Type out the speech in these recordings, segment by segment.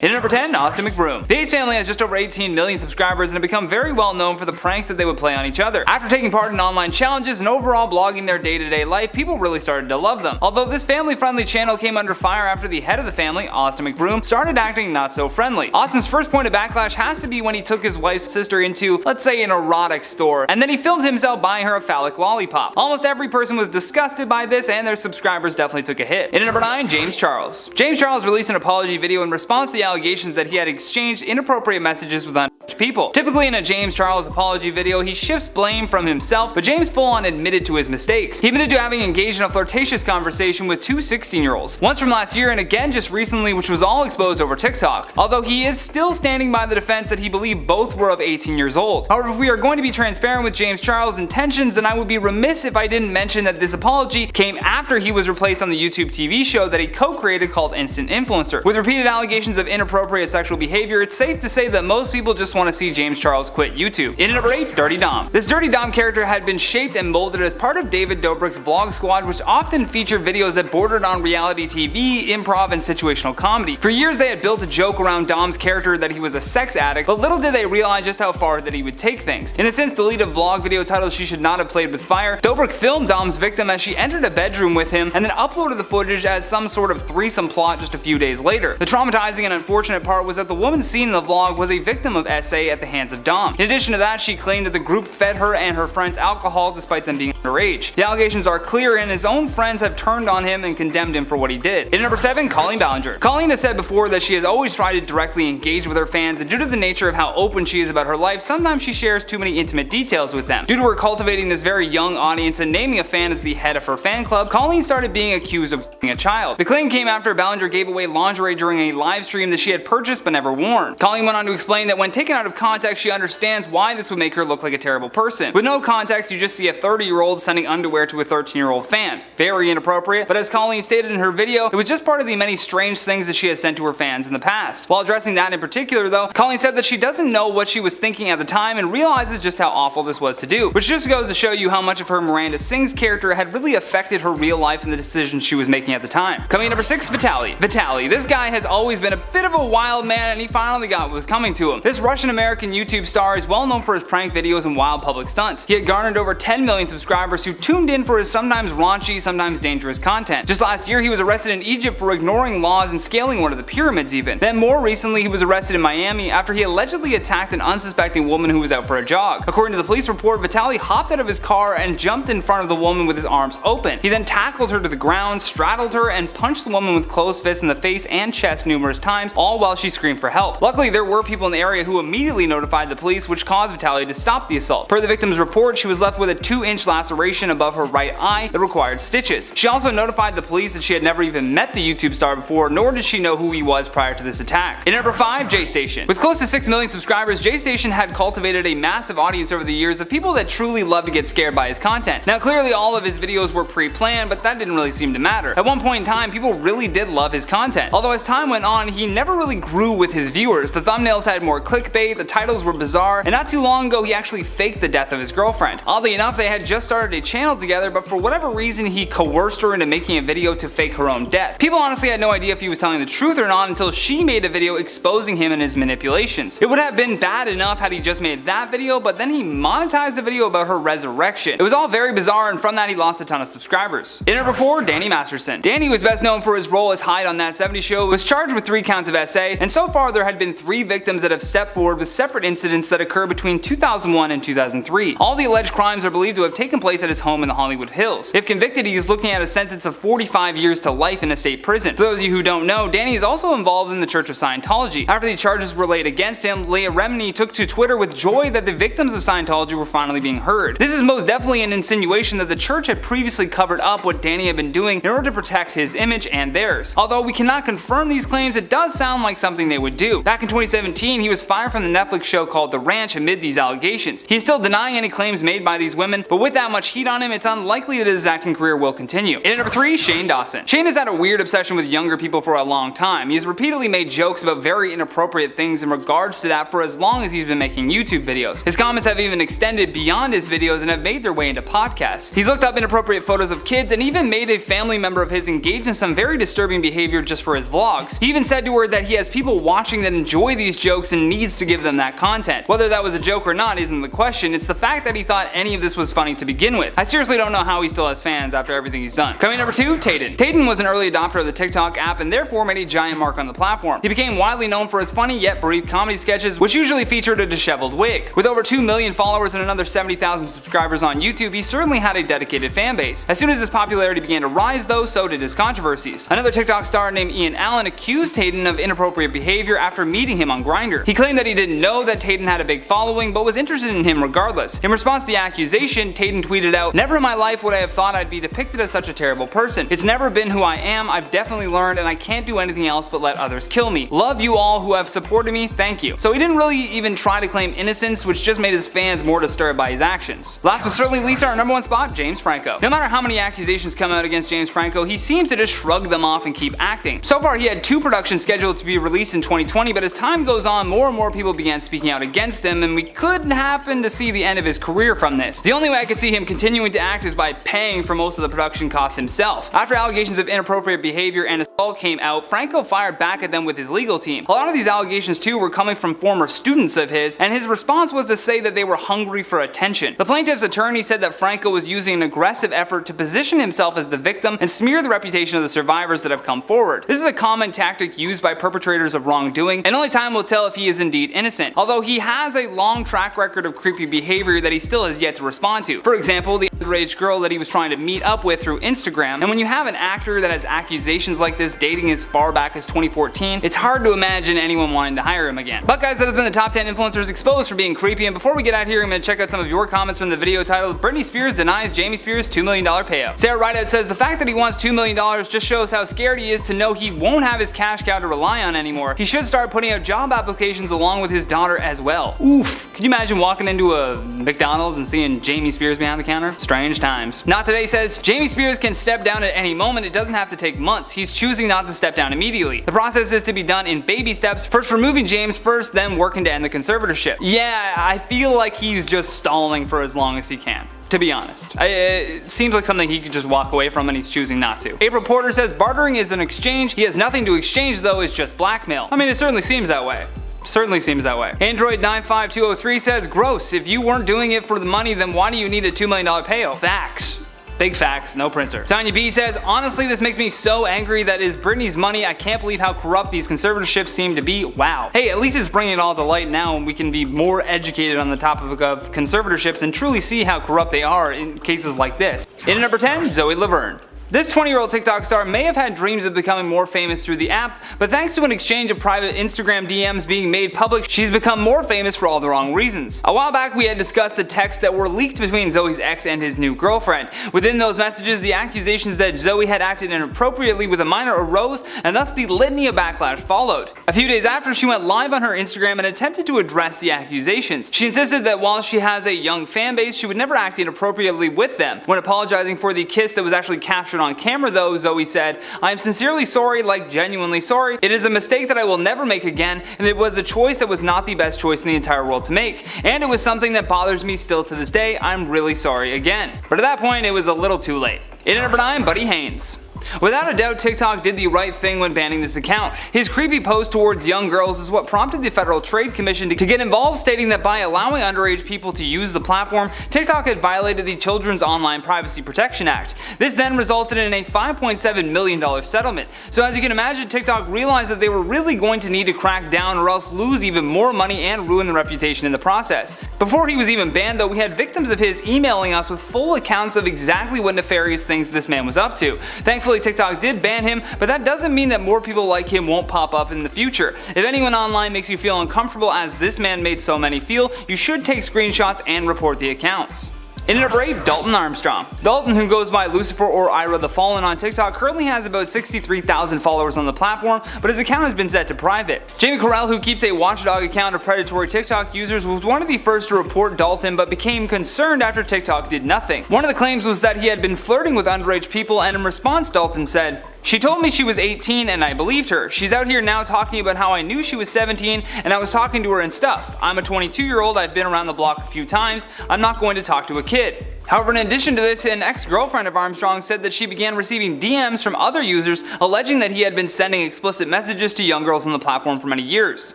In at number 10, Austin McBroom. The Haynes family has just over 18 million subscribers and have become very well known for the pranks that they would play on each other. After taking part in online challenges and overall blogging their day-to-day life, people really started to love them. Although this family-friendly channel came under fire after the head of the family, Austin McBroom, started acting not so friendly. Austin's first point of backlash has to be when he took his wife's sister into, let's say, an erotic store, and then he filmed himself buying her a phallic lollipop. Almost every person was disgusted by this, and their subscribers definitely took a hit. In at number 9, James Charles. James Charles released an apology video in response to the allegations that he had exchanged inappropriate messages with underage people. Typically in a James Charles apology video, he shifts blame from himself, but James full-on admitted to his mistakes. He admitted to having engaged in a flirtatious conversation with two 16-year-olds, once from last year and again just recently, which was all exposed over TikTok. Although he is still standing by the defense that he believed both were of 18 years old. However, if we are going to be transparent with James Charles' intentions, then I would be remiss if I didn't mention that this apology came after he was replaced on the YouTube TV show that he co-created called Instant Influencer. With repeated allegations of inappropriate sexual behavior, it's safe to say that most people just want to see James Charles quit YouTube. In at number 8, Dirty Dom. This Dirty Dom character had been shaped and molded as part of David Dobrik's vlog squad, which often featured videos that bordered on reality TV, improv, and situational comedy. For years they had built a joke around Dom's character that he was a sex addict, but little did they realize just how far that he would take things. In the since deleted vlog video titled She Should Not Have Played With Fire, Dobrik filmed Dom's victim as she entered a bedroom with him and then uploaded the footage as some sort of threesome plot just a few days later. The traumatizing and unfortunate part was that the woman seen in the vlog was a victim of SA at the hands of Dom. In addition to that, she claimed that the group fed her and her friends alcohol despite them being underage. The allegations are clear and his own friends have turned on him and condemned him for what he did. In at number 7, Colleen Ballinger. Colleen has said before that she has always tried to directly engage with her fans, and due to the nature of how open she is about her life, sometimes she shares too many intimate details with them. Due to her cultivating this very young audience and naming a fan as the head of her fan club, Colleen started being accused of being a child. The claim came after Ballinger gave away lingerie during a live stream that she had purchased but never worn. Colleen went on to explain that when taken out of context, she understands why this would make her look like a terrible person. With no context, you just see a 30-year-old sending underwear to a 13-year-old fan. Very inappropriate, but as Colleen stated in her video, it was just part of the many strange things that she has sent to her fans in the past. While addressing that in particular though, Colleen said that she doesn't know what she was thinking at the time and realizes just how awful this was to do, which just goes to show you how much of her Miranda Sings character had really affected her real life and the decisions she was making at the time. Coming in number 6, Vitaly. Vitaly, this guy has always been a bit of a wild man and he finally got what was coming to him. This Russian-American YouTube star is well known for his prank videos and wild public stunts. He had garnered over 10 million subscribers who tuned in for his sometimes raunchy, sometimes dangerous content. Just last year he was arrested in Egypt for ignoring laws and scaling one of the pyramids even. Then more recently he was arrested in Miami after he allegedly attacked an unsuspecting woman who was out for a jog. According to the police report, Vitaly hopped out of his car and jumped in front of the woman with his arms open. He then tackled her to the ground, straddled her, and punched the woman with closed fists in the face and chest numerous times, all while she screamed for help. Luckily, there were people in the area who immediately notified the police, which caused Vitaly to stop the assault. Per the victim's report, she was left with a 2-inch laceration above her right eye that required stitches. She also notified the police that she had never even met the YouTube star before, nor did she know who he was prior to this attack. In number 5, JayStation. With close to 6 million subscribers, JayStation had cultivated a massive audience over the years of people that truly love to get scared by his content. Now clearly all of his videos were pre-planned, but that didn't really seem to matter. At one point in time, people really did love his content. Although as time went on, he never really grew with his viewers. The thumbnails had more clickbait, the titles were bizarre, and not too long ago he actually faked the death of his girlfriend. Oddly enough, they had just started a channel together, but for whatever reason he coerced her into making a video to fake her own death. People honestly had no idea if he was telling the truth or not until she made a video exposing him and his manipulations. It would have been bad enough had he just made that video, but then he monetized the video about her resurrection. It was all very bizarre, and from that he lost a ton of subscribers. In number 4, Danny Masterson. Danny was best known for his role as Hyde on That 70s Show, was charged with 3 counts of SA, and so far there had been 3 victims that have stepped forward with separate incidents that occurred between 2001 and 2003. All the alleged crimes are believed to have taken place at his home in the Hollywood Hills. If convicted, he is looking at a sentence of 45 years to life in a state prison. For those of you who don't know, Danny is also involved in the Church of Scientology. After the charges were laid against him, Leah Remini took to Twitter with joy that the victims of Scientology were finally being heard. This is most definitely an insinuation that the church had previously covered up what Danny had been doing in order to protect his image and theirs. Although we cannot confirm these claims, it does sound like something they would do. Back in 2017, he was fired from the Netflix show called The Ranch amid these allegations. He is still denying any claims made by these women, but with that much much heat on him, it's unlikely that his acting career will continue. In at number 3, Shane Dawson. Shane has had a weird obsession with younger people for a long time. He has repeatedly made jokes about very inappropriate things in regards to that for as long as he's been making YouTube videos. His comments have even extended beyond his videos and have made their way into podcasts. He's looked up inappropriate photos of kids and even made a family member of his engage in some very disturbing behavior just for his vlogs. He even said to her that he has people watching that enjoy these jokes and needs to give them that content. Whether that was a joke or not isn't the question, it's the fact that he thought any of this was funny to begin with. I seriously don't know how he still has fans after everything he's done. Coming number 2, Tayden. Tayden was an early adopter of the TikTok app and therefore made a giant mark on the platform. He became widely known for his funny yet brief comedy sketches, which usually featured a disheveled wig. With over 2 million followers and another 70,000 subscribers on YouTube, he certainly had a dedicated fan base. As soon as his popularity began to rise though, so did his controversies. Another TikTok star named Ian Allen accused Tayden of inappropriate behavior after meeting him on Grindr. He claimed that he didn't know that Tayden had a big following, but was interested in him regardless. In response to the accusation, Tayden tweeted out, "Never in my life would I have thought I'd be depicted as such a terrible person. It's never been who I am, I've definitely learned, and I can't do anything else but let others kill me. Love you all who have supported me, thank you." So he didn't really even try to claim innocence, which just made his fans more disturbed by his actions. Last but certainly least, our number 1 spot, James Franco. No matter how many accusations come out against James Franco, he seems to just shrug them off and keep acting. So far, he had 2 productions scheduled to be released in 2020, but as time goes on, more and more people began speaking out against him, and we could happen to see the end of his career from this. The only way I could see him continuing to act is by paying for most of the production costs himself. After allegations of inappropriate behavior and assault came out, Franco fired back at them with his legal team. A lot of these allegations too were coming from former students of his, and his response was to say that they were hungry for attention. The plaintiff's attorney said that Franco was using an aggressive effort to position himself as the victim and smear the reputation of the survivors that have come forward. This is a common tactic used by perpetrators of wrongdoing, and only time will tell if he is indeed innocent, although he has a long track record of creepy behavior that he still has yet to respond to. For example, the underage girl that he was trying to meet up with through Instagram, and when you have an actor that has accusations like this dating as far back as 2014, it's hard to imagine anyone wanting to hire him again. But guys, that has been the top 10 influencers exposed for being creepy, and before we get out here, I'm going to check out some of your comments from the video titled "Britney Spears denies Jamie Spears $2 million payout." Sarah Rideout says, "The fact that he wants $2 million just shows how scared he is to know he won't have his cash cow to rely on anymore. He should start putting out job applications along with his daughter as well." Oof. Can you imagine walking into a McDonald's and seeing Jamie Spears behind the counter? Strange times. Not Today says, "Jamie Spears can step down at any moment. It doesn't have to take months. He's choosing not to step down immediately. The process is to be done in baby steps, first removing James first, then working to end the conservatorship." Yeah, I feel like he's just stalling for as long as he can, to be honest. It seems like something he could just walk away from, and he's choosing not to. April Porter says, "Bartering is an exchange. He has nothing to exchange though, it's just blackmail." I mean, it certainly seems that way. Certainly seems that way. Android 95203 says, "Gross. If you weren't doing it for the money, then why do you need a $2 million payout?" Facts. Big facts, no printer. Tanya B says, "Honestly, this makes me so angry. That is Britney's money. I can't believe how corrupt these conservatorships seem to be. Wow." Hey, at least it's bringing it all to light now, and we can be more educated on the topic of conservatorships and truly see how corrupt they are in cases like this. In at number 10, Zoe Laverne. This 20-year-old TikTok star may have had dreams of becoming more famous through the app, but thanks to an exchange of private Instagram DMs being made public, she's become more famous for all the wrong reasons. A while back, we had discussed the texts that were leaked between Zoe's ex and his new girlfriend. Within those messages, the accusations that Zoe had acted inappropriately with a minor arose, and thus the litany of backlash followed. A few days after, she went live on her Instagram and attempted to address the accusations. She insisted that while she has a young fan base, she would never act inappropriately with them. When apologizing for the kiss that was actually captured on camera though, Zoe said, "I am sincerely sorry, like genuinely sorry. It is a mistake that I will never make again, and it was a choice that was not the best choice in the entire world to make. And it was something that bothers me still to this day. I'm really sorry again." But at that point, it was a little too late. In at number 9, Buddy Haynes. Without a doubt, TikTok did the right thing when banning this account. His creepy post towards young girls is what prompted the Federal Trade Commission to get involved, stating that by allowing underage people to use the platform, TikTok had violated the Children's Online Privacy Protection Act. This then resulted in a $5.7 million settlement. So as you can imagine, TikTok realized that they were really going to need to crack down or else lose even more money and ruin the reputation in the process. Before he was even banned though, we had victims of his emailing us with full accounts of exactly what nefarious things this man was up to. Thankfully, TikTok did ban him, but that doesn't mean that more people like him won't pop up in the future. If anyone online makes you feel uncomfortable as this man made so many feel, you should take screenshots and report the accounts. In at number 8, Dalton Armstrong. Dalton, who goes by Lucifer or Ira the Fallen on TikTok, currently has about 63,000 followers on the platform, but his account has been set to private. Jamie Correll, who keeps a watchdog account of predatory TikTok users, was one of the first to report Dalton, but became concerned after TikTok did nothing. One of the claims was that he had been flirting with underage people, and in response Dalton said, "She told me she was 18 and I believed her. She's out here now talking about how I knew she was 17 and I was talking to her and stuff. I'm a 22-year-old, I've been around the block a few times, I'm not going to talk to a kid." However, in addition to this, an ex-girlfriend of Armstrong said that she began receiving DMs from other users alleging that he had been sending explicit messages to young girls on the platform for many years.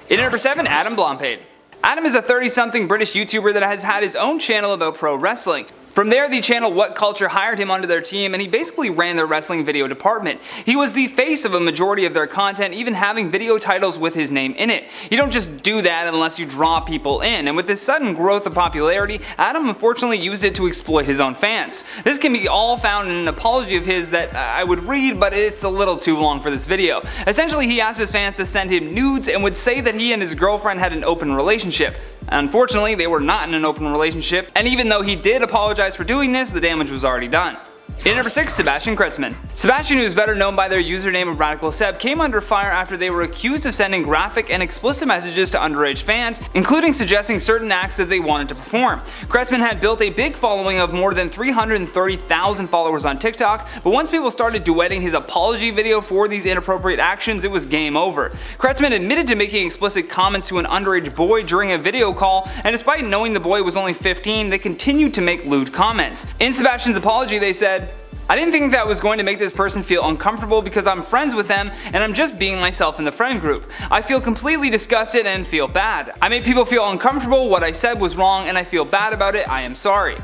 In at number 7, Adam Blampied. Adam is a 30-something British YouTuber that has had his own channel about pro wrestling. From there, the channel What Culture hired him onto their team, and he basically ran their wrestling video department. He was the face of a majority of their content, even having video titles with his name in it. You don't just do that unless you draw people in, and with this sudden growth of popularity, Adam unfortunately used it to exploit his own fans. This can be all found in an apology of his that I would read, but it's a little too long for this video. Essentially, he asked his fans to send him nudes and would say that he and his girlfriend had an open relationship. Unfortunately, they were not in an open relationship, and even though he did apologize for doing this, the damage was already done. In at number 6, Sebastian Kretzmann. Sebastian, who is better known by their username of Radical Seb, came under fire after they were accused of sending graphic and explicit messages to underage fans, including suggesting certain acts that they wanted to perform. Kretzmann had built a big following of more than 330,000 followers on TikTok, but once people started duetting his apology video for these inappropriate actions, it was game over. Kretzmann admitted to making explicit comments to an underage boy during a video call, and despite knowing the boy was only 15, they continued to make lewd comments. In Sebastian's apology, they said, "I didn't think that was going to make this person feel uncomfortable because I'm friends with them and I'm just being myself in the friend group. I feel completely disgusted and feel bad. I made people feel uncomfortable, what I said was wrong and I feel bad about it, I am sorry."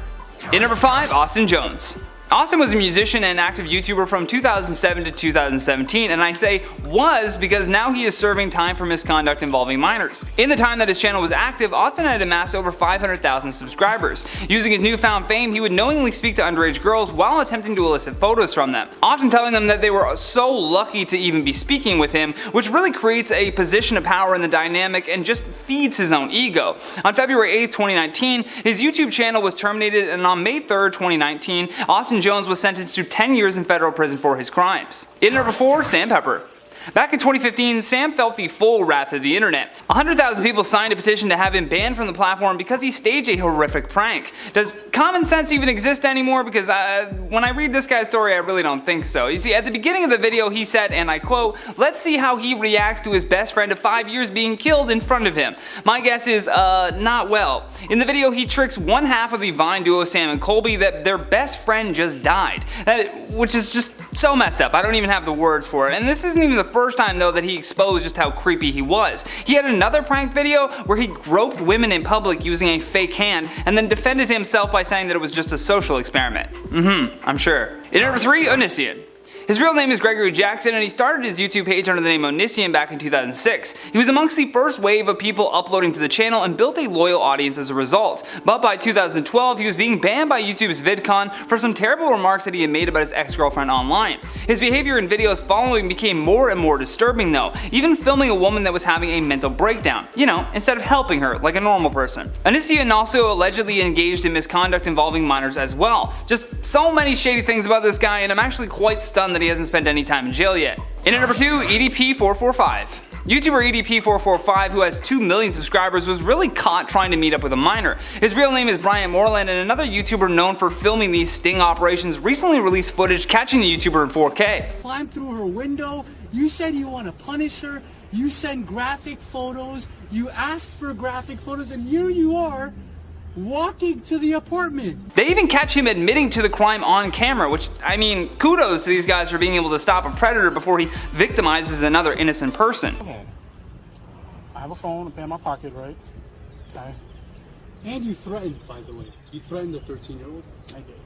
In number 5, Austin Jones. Austin was a musician and active YouTuber from 2007 to 2017, and I say was because now he is serving time for misconduct involving minors. In the time that his channel was active, Austin had amassed over 500,000 subscribers. Using his newfound fame, he would knowingly speak to underage girls while attempting to elicit photos from them, often telling them that they were so lucky to even be speaking with him, which really creates a position of power in the dynamic and just feeds his own ego. On February 8, 2019, his YouTube channel was terminated, and on May 3, 2019, Austin Jones was sentenced to 10 years in federal prison for his crimes. In number 4, Sam Pepper. Back in 2015, Sam felt the full wrath of the internet. 100,000 people signed a petition to have him banned from the platform because he staged a horrific prank. Does common sense even exist anymore? Because when I read this guy's story, I really don't think so. You see, at the beginning of the video, he said, and I quote, "Let's see how he reacts to his best friend of 5 years being killed in front of him. My guess is, not well." In the video, he tricks one half of the Vine duo Sam and Colby that their best friend just died. Which is just so messed up. I don't even have the words for it. And this isn't even the first time though that he exposed just how creepy he was. He had another prank video where he groped women in public using a fake hand and then defended himself by saying that it was just a social experiment. I'm sure. In number 3, Onision. His real name is Gregory Jackson, and he started his YouTube page under the name Onision back in 2006. He was amongst the first wave of people uploading to the channel and built a loyal audience as a result. But by 2012, he was being banned by YouTube's VidCon for some terrible remarks that he had made about his ex-girlfriend online. His behavior in videos following became more and more disturbing though, even filming a woman that was having a mental breakdown, instead of helping her like a normal person. Onision also allegedly engaged in misconduct involving minors as well. Just so many shady things about this guy, and I'm actually quite stunned that he hasn't spent any time in jail yet. In at number 2, EDP445. YouTuber EDP445, who has 2 million subscribers, was really caught trying to meet up with a minor. His real name is Brian Moreland, and another YouTuber known for filming these sting operations recently released footage catching the YouTuber in 4K. Climbed through her window, you said you want to punish her, you send graphic photos, you asked for graphic photos, and here you are, walking to the apartment. They even catch him admitting to the crime on camera, which, I mean, kudos to these guys for being able to stop a predator before he victimizes another innocent person. Okay. I have a phone, a pen in my pocket, right? Okay. And you threatened, by the way. You threatened the 13-year-old. I did.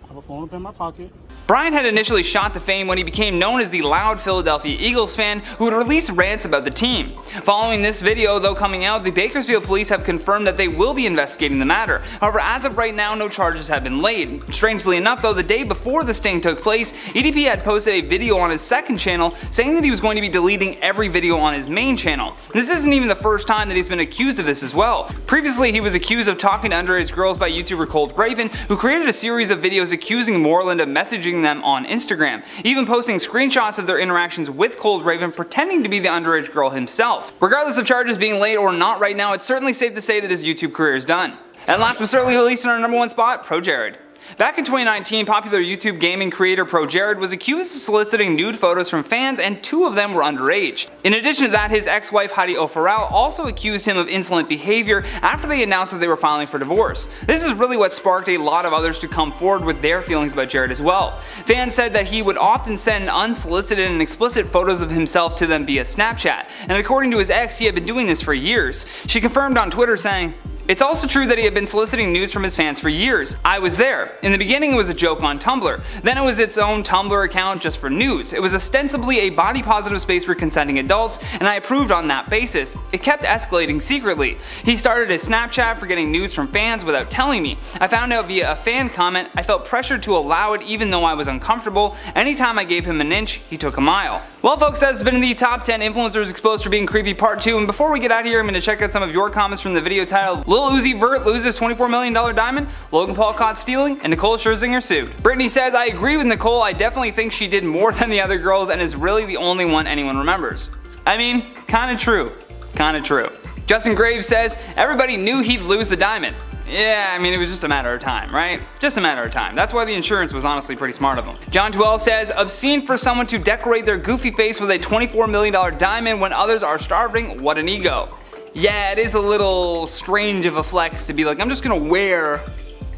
I have a phone, a pen in my pocket. Bryant had initially shot to fame when he became known as the loud Philadelphia Eagles fan who would release rants about the team. Following this video though coming out, the Bakersfield police have confirmed that they will be investigating the matter. However, as of right now, no charges have been laid. Strangely enough though, the day before the sting took place, EDP had posted a video on his second channel saying that he was going to be deleting every video on his main channel. This isn't even the first time that he's been accused of this as well. Previously, he was accused of talking to underage girls by YouTuber Cold Raven, who created a series of videos accusing Moreland of messaging them on Instagram, even posting screenshots of their interactions with Cold Raven pretending to be the underage girl himself. Regardless of charges being laid or not right now, it's certainly safe to say that his YouTube career is done. And last but certainly least, in our number one spot, ProJared. Back in 2019, popular YouTube gaming creator ProJared was accused of soliciting nude photos from fans, and 2 of them were underage. In addition to that, his ex-wife Heidi O'Farrell also accused him of insolent behavior after they announced that they were filing for divorce. This is really what sparked a lot of others to come forward with their feelings about Jared as well. Fans said that he would often send unsolicited and explicit photos of himself to them via Snapchat, and according to his ex, he had been doing this for years. She confirmed on Twitter saying, "It's also true that he had been soliciting news from his fans for years. I was there. In the beginning it was a joke on Tumblr. Then it was its own Tumblr account just for news. It was ostensibly a body positive space for consenting adults, and I approved on that basis. It kept escalating secretly. He started his Snapchat for getting news from fans without telling me. I found out via a fan comment. I felt pressured to allow it even though I was uncomfortable. Anytime I gave him an inch, he took a mile." Well folks, that's been the top 10 influencers exposed for being creepy part 2, and before we get out of here, I'm going to check out some of your comments from the video titled Lil Uzi Vert loses $24 million diamond, Logan Paul caught stealing, and Nicole Scherzinger sued. Britney says, "I agree with Nicole, I definitely think she did more than the other girls and is really the only one anyone remembers." I mean, kinda true. Kinda true. Justin Graves says, "Everybody knew he'd lose the diamond." Yeah, I mean, it was just a matter of time, right? Just a matter of time. That's why the insurance was honestly pretty smart of them. John Twell says, "Obscene for someone to decorate their goofy face with a $24 million diamond when others are starving. What an ego." Yeah, it is a little strange of a flex to be like, I'm just gonna wear,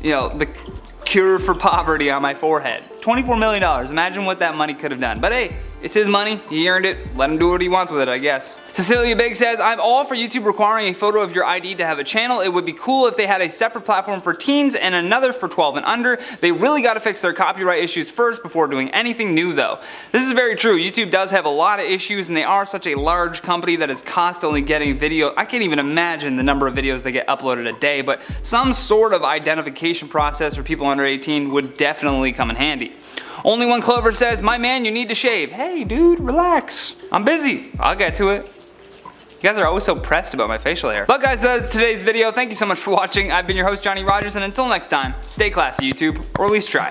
the cure for poverty on my forehead. $24 million, imagine what that money could have done. But hey, it's his money, he earned it, let him do what he wants with it, I guess. Cecilia Big says, "I'm all for YouTube requiring a photo of your ID to have a channel. It would be cool if they had a separate platform for teens and another for 12 and under. They really gotta fix their copyright issues first before doing anything new though." This is very true. YouTube does have a lot of issues and they are such a large company that is constantly getting video. I can't even imagine the number of videos they get uploaded a day, but some sort of identification process for people under 18 would definitely come in handy. Only One Clover says, "My man, you need to shave." Hey dude, relax. I'm busy. I'll get to it. You guys are always so pressed about my facial hair. But guys, that's today's video. Thank you so much for watching. I've been your host, Johnny Rogers, and until next time, stay classy, YouTube, or at least try.